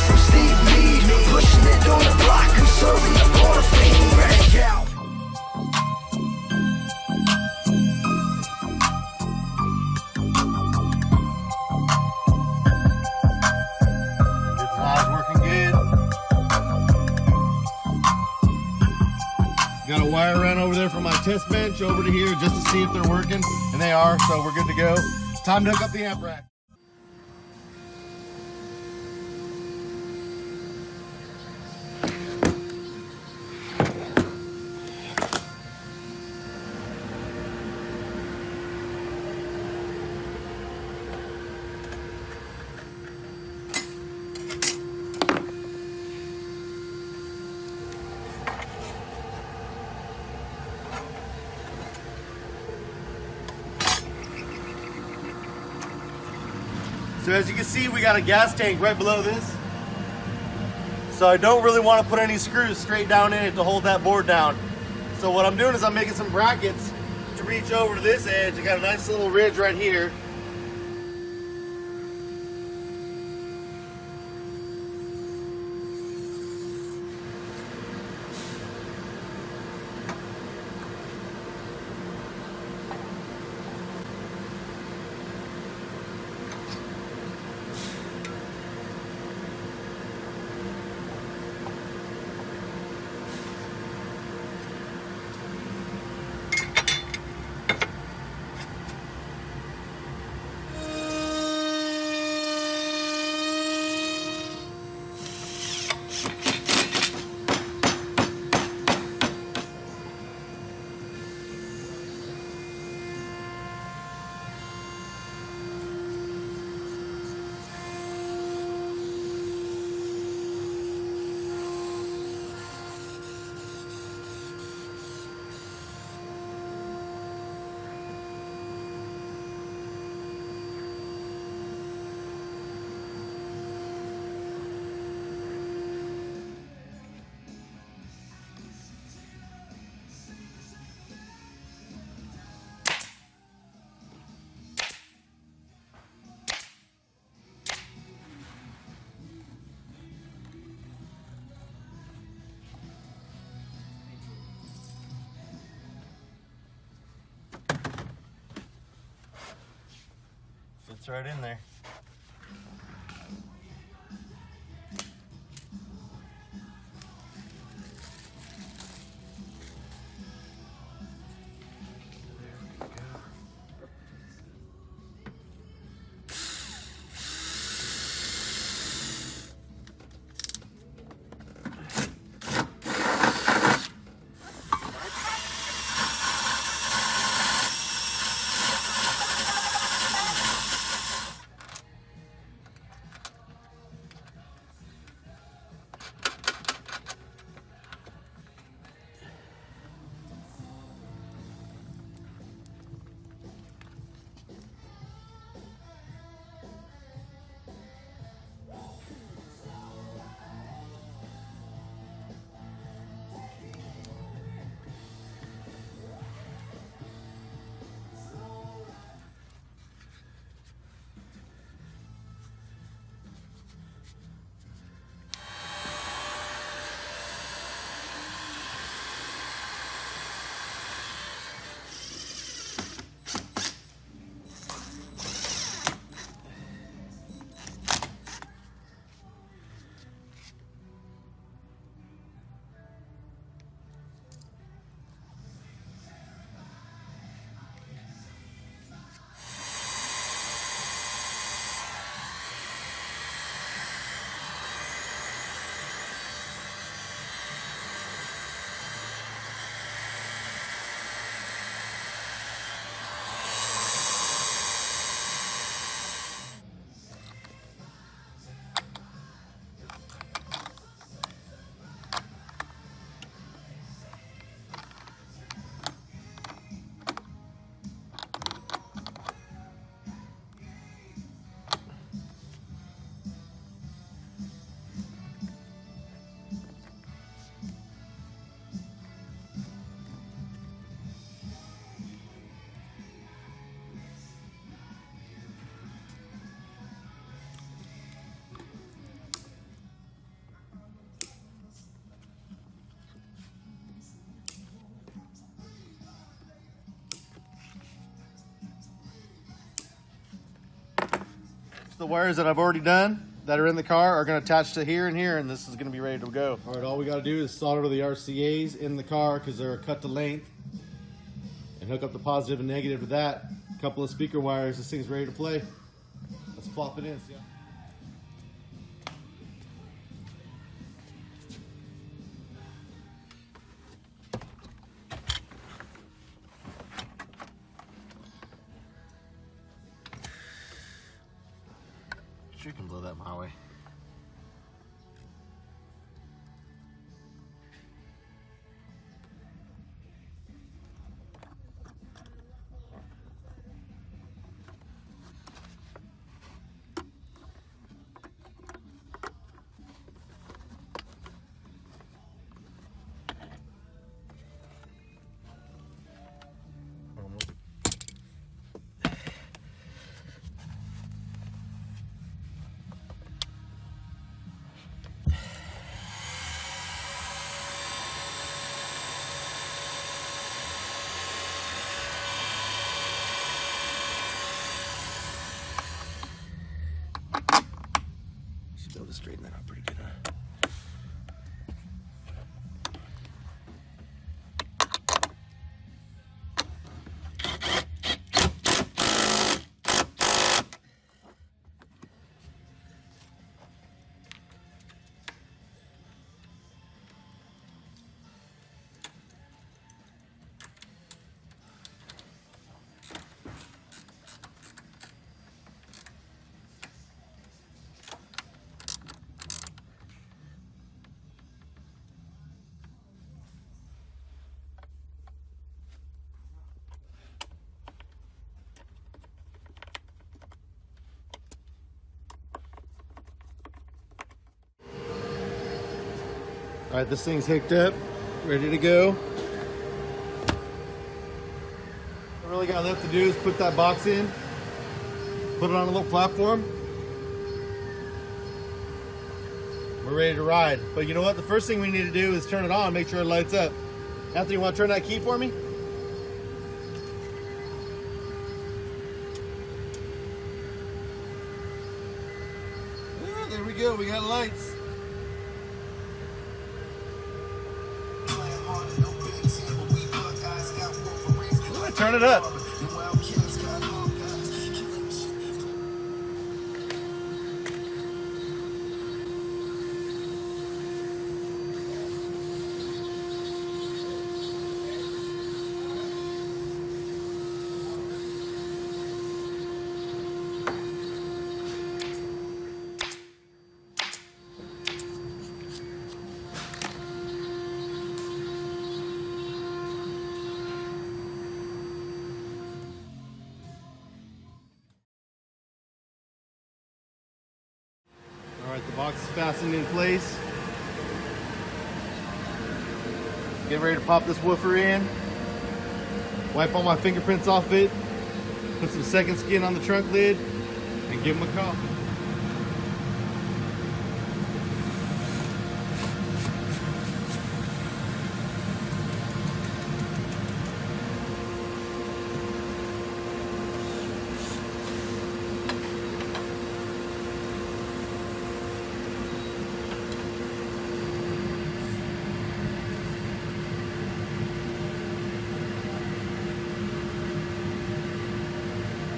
from Steve Mead, pushing it on the block, who's serving the border fiend. Break out. Got a wire run over there from my test bench over to here just to see if they're working, and they are, so we're good to go. Time to hook up the amp rack. So as you can see, we got a gas tank right below this. So I don't really want to put any screws straight down in it to hold that board down. So what I'm doing is I'm making some brackets to reach over to this edge. I got a nice little ridge right here. Fits right in there. the wires that I've already done that are in the car are going to attach to here and here, and this is going to be ready to go. All right, all we got to do is solder the RCAs in the car because they're cut to length, and hook up the positive and negative to that. A couple of speaker wires. This thing's ready to play. Let's plop it in. See? Sure, you can blow that my way. Should be able to straighten that out pretty good, huh? All right, this thing's hooked up, ready to go. All really got left to do is put that box in, put it on a little platform. We're ready to ride. But you know what? The first thing we need to do is turn it on, make sure it lights up. Anthony, you want to turn that key for me? Yeah, there we go. We got lights. Turn it up. All right, the box is fastened in place. Get ready to pop this woofer in. Wipe all my fingerprints off it. Put some second skin on the trunk lid and give them a call.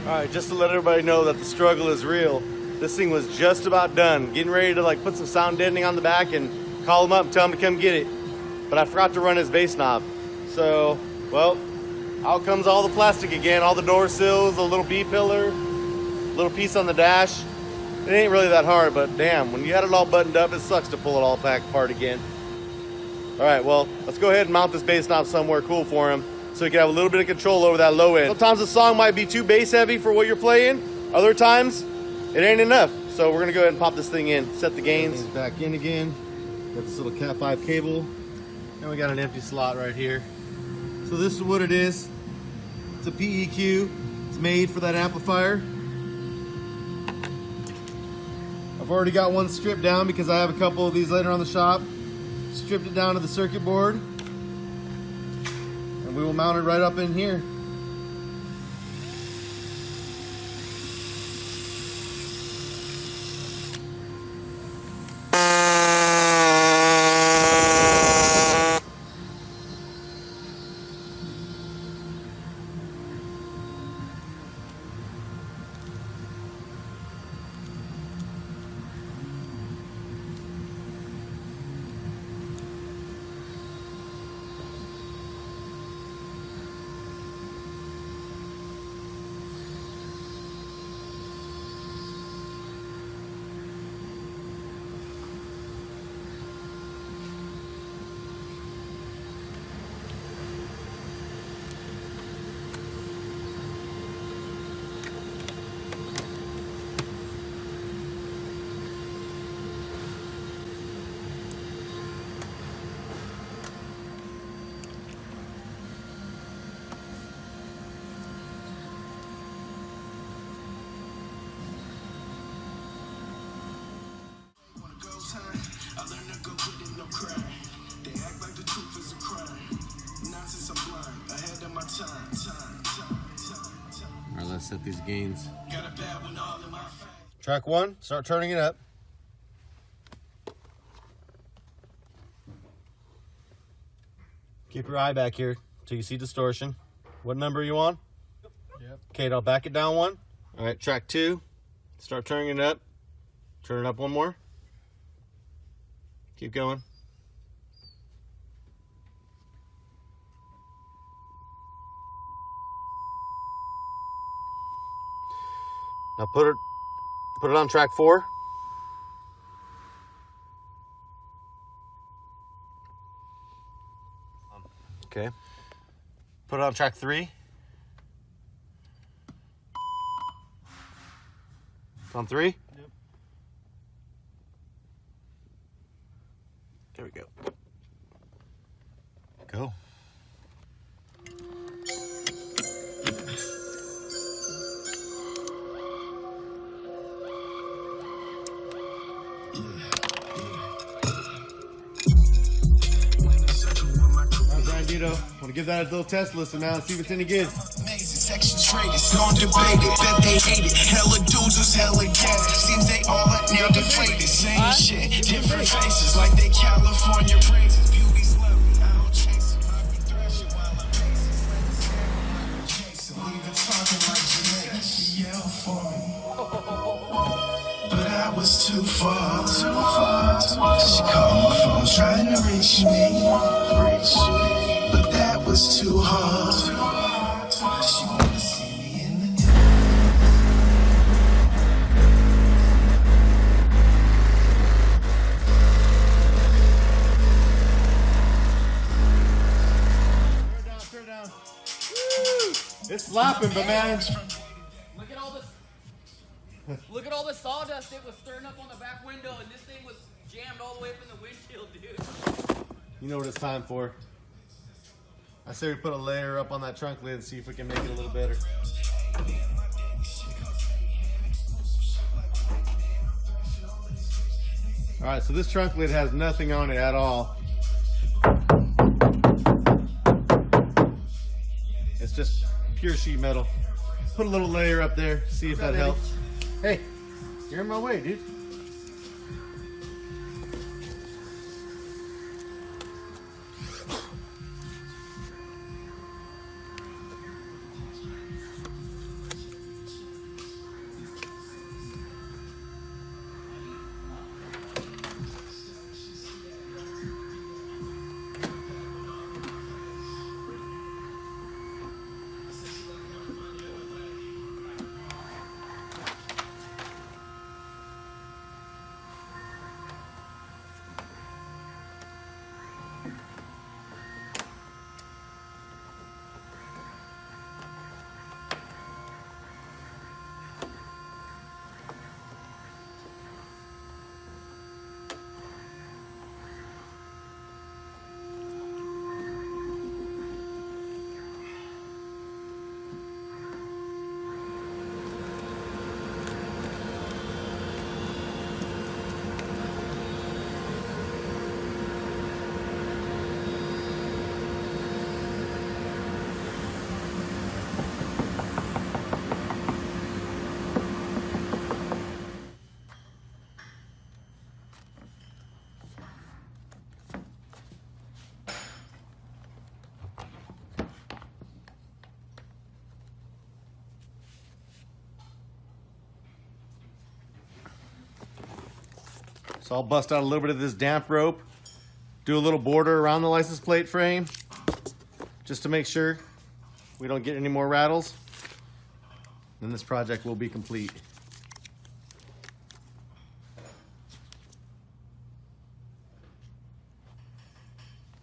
All right, just to let everybody know that the struggle is real, this thing was just about done. Getting ready to like put some sound deadening on the back and call him up and tell him to come get it. But I forgot to run his bass knob. So, well, out comes all the plastic again, all the door sills, the little B-pillar, little piece on the dash. It ain't really that hard, but damn, when you had it all buttoned up, it sucks to pull it all back apart again. All right, well, let's go ahead and mount this bass knob somewhere cool for him, so you can have a little bit of control over that low end. Sometimes the song might be too bass heavy for what you're playing. Other times, it ain't enough. So we're gonna go ahead and pop this thing in, set the gains. Back in again. Got this little Cat 5 cable. And we got an empty slot right here. So this is what it is. It's a PEQ. It's made for that amplifier. I've already got one stripped down because I have a couple of these later on the shop. Stripped it down to the circuit board. And we will mount it right up in here. gotta set these gains. Track 1, start turning it up. Keep your eye back here till you see distortion. What number are you on? Yep. Okay, now back it down 1. All right, track 2, start turning it up. Turn it up 1 more. Keep going. Now put it on track 4. Okay. Put it on track 3. It's on 3? Yep. There we go. Go. Want to give that a little test listen now and see if it's any good. Sections rated, long debated, bet they hate it. Hella dudes was hella gas. Seems they all are now deflated. Same shit, different faces, like they California praises. Beauty's lovely, I don't chase them. I be thrashing while I'm chasing. Leave it talking like Jamaica, she yelled for me. But I was too far. She called my phone trying to reach me. But that was too hard. She wanna see me in the Turn down. Woo! It's slapping, but man. Look at all this. Look at all the sawdust it was stirring up on the back window, and this thing was jammed all the way up in the windshield, dude. You know what it's time for. I say we put a layer up on that trunk lid and see if we can make it a little better. All right, so this trunk lid has nothing on it at all. It's just pure sheet metal. Put a little layer up there, see if that helps. Hey, you're in my way, dude. So I'll bust out a little bit of this damp rope, do a little border around the license plate frame, just to make sure we don't get any more rattles. Then this project will be complete.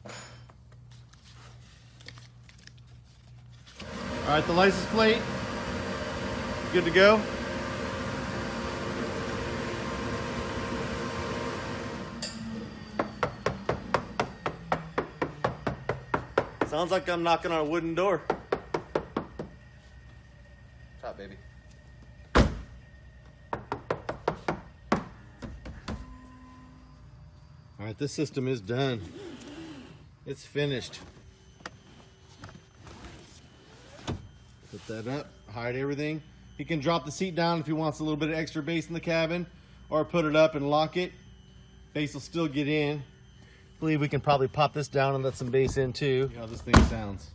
All right, the license plate, good to go. Sounds like I'm knocking on a wooden door. What's up, baby? All right, this system is done. It's finished. Put that up, hide everything. He can drop the seat down if he wants a little bit of extra bass in the cabin, or put it up and lock it. Bass will still get in. I believe we can probably pop this down and let some bass in too. See how this thing sounds.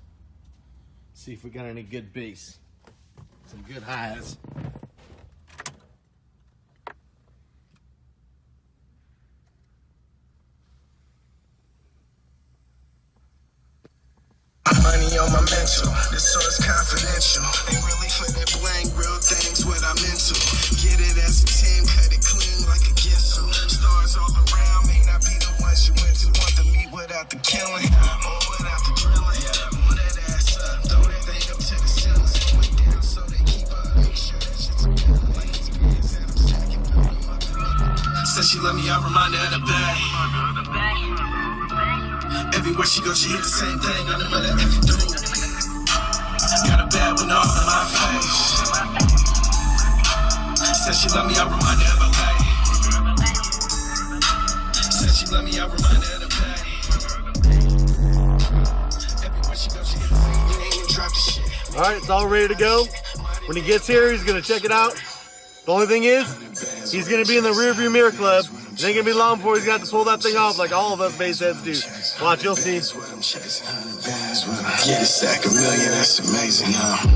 See if we got any good bass. Some good highs. Money on my mental, this source confidential. Ain't really for that blank, real things what I'm into. Get it as a team, cut it clean like a gizzle. Stars all around may not be the ones you went to. Want the meat without the killing, or without the drilling. Move that ass up, throw that thing up to the ceiling. Way down so they keep up, make sure that shit's good. Like these bands that I'm stacking, put them up to me. Said she love me, I remind her of the bag. Everywhere she goes, she hear the same thing. I know what I ever do. Got a bad one all in my face. Said she love me, I remind her of LA. Said she love me, I remind her of the bay. Everywhere she goes, she hear the same thing. Drop the shit. All right, it's all ready to go. When he gets here, he's gonna check it out. The only thing is, he's gonna be in the rear view mirror club. It ain't gonna be long before he's got to pull that thing off like all of us bass heads do. Watch, you'll see. Get a stack of million, that's amazing, huh?